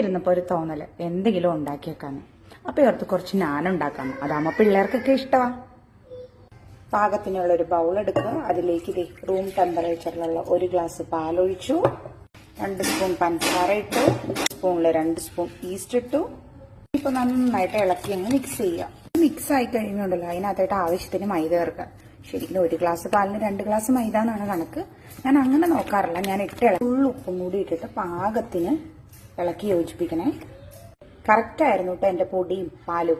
ഇരുന്നപ്പോ ഒരു തോന്നല് എന്തെങ്കിലും ഉണ്ടാക്കിയേക്കാന്ന്. അപ്പൊ ഓർത്ത് കുറച്ച് നാൻ ഉണ്ടാക്കാന്ന്. അതാകുമ്പോ പിള്ളേർക്കൊക്കെ ഇഷ്ടമാ. പാകത്തിനുള്ള ഒരു ബൗൾ എടുക്കുക. അതിലേക്ക് റൂം ടെമ്പറേച്ചറിലുള്ള 1 ഗ്ലാസ് പാലൊഴിച്ചു. 2 സ്പൂൺ പഞ്ചസാര ഇട്ടു. സ്പൂണിൽ 2 സ്പൂൺ ഈസ്റ്റ് ഇട്ടു. ഇപ്പൊ നന്നായിട്ട് ഇളക്കി അങ്ങ് മിക്സ് ചെയ്യുക. മിക്സ് ആയി കഴിയുന്നുണ്ടല്ലോ അതിനകത്തായിട്ട് ആവശ്യത്തിന് മൈദ ചേർക്കുക. ശരിക്കും 1 ഗ്ലാസ് പാലിന് 2 ഗ്ലാസ് മൈദ എന്നാണ് കണക്ക്. ഞാൻ അങ്ങനെ നോക്കാറില്ല. ഞാൻ ഫുൾ ഉപ്പും കൂടി ഇട്ടിട്ട് പാകത്തിന് ഇളക്കി യോജിപ്പിക്കണേ. കറക്റ്റായിരുന്നു കേട്ടോ എന്റെ പൊടിയും പാലും.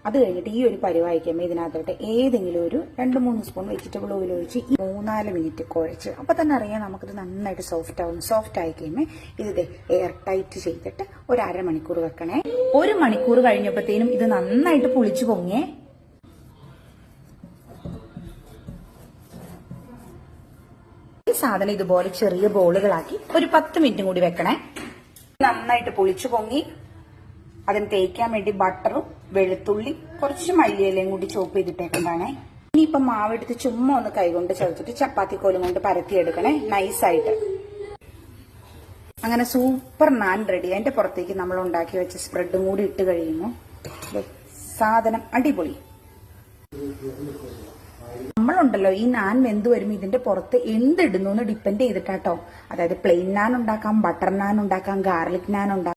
അത് കഴിഞ്ഞിട്ട് ഈ ഒരു പരിവായിക്കുമ്പോൾ ഇതിനകത്തോട്ട് ഏതെങ്കിലും ഒരു 2-3 സ്പൂൺ വെജിറ്റബിൾ ഓയിൽ ഒഴിച്ച് 3-4 മിനിറ്റ് കുഴച്ച് അപ്പൊ തന്നെ അറിയാം നമുക്കിത് നന്നായിട്ട് സോഫ്റ്റ് ആവും. സോഫ്റ്റ് ആയി കഴിയുമ്പോൾ ഇത് എയർ ടൈറ്റ് ചെയ്തിട്ട് ഒരു അരമണിക്കൂർ വെക്കണേ. 1 മണിക്കൂർ കഴിഞ്ഞപ്പോഴത്തേനും ഇത് നന്നായിട്ട് പുളിച്ചു പൊങ്ങിയേ. ഈ സാധനം ഇതുപോലെ ചെറിയ ബോളുകളാക്കി ഒരു 10 മിനിറ്റും കൂടി വെക്കണേ. നന്നായിട്ട് പുളിച്ചു പൊങ്ങി. അതിന് തേക്കാൻ വേണ്ടി ബട്ടറും വെളുത്തുള്ളി കുറച്ച് മല്ലിയിലയും കൂടി ചോപ്പ് ചെയ്തിട്ടേക്കുന്നതാണേ. ഇനിയിപ്പം മാവെടുത്ത് ചുമ്മാ ഒന്ന് കൈകൊണ്ട് ചതച്ചിട്ട് ചപ്പാത്തി കോലും കൊണ്ട് പരത്തിയെടുക്കണേ നൈസായിട്ട്. അങ്ങനെ സൂപ്പർ നാൻ റെഡി. അതിന്റെ പുറത്തേക്ക് നമ്മൾ ഉണ്ടാക്കി വെച്ച സ്പ്രെഡും കൂടി ഇട്ട് കഴിയുന്നു. സാധനം അടിപൊളി. നമ്മളുണ്ടല്ലോ ഈ നാൻ വെന്ത് വരുമ്പോൾ ഇതിന്റെ പുറത്ത് എന്തിടുന്നു എന്ന് ഡിപ്പെൻഡ് ചെയ്തിട്ടാട്ടോ. അതായത് പ്ലെയിൻ നാൻ ഉണ്ടാക്കാം, ബട്ടർ നാൻ ഉണ്ടാക്കാം, ഗാർലിക് നാൻ ഉണ്ടാക്കാം.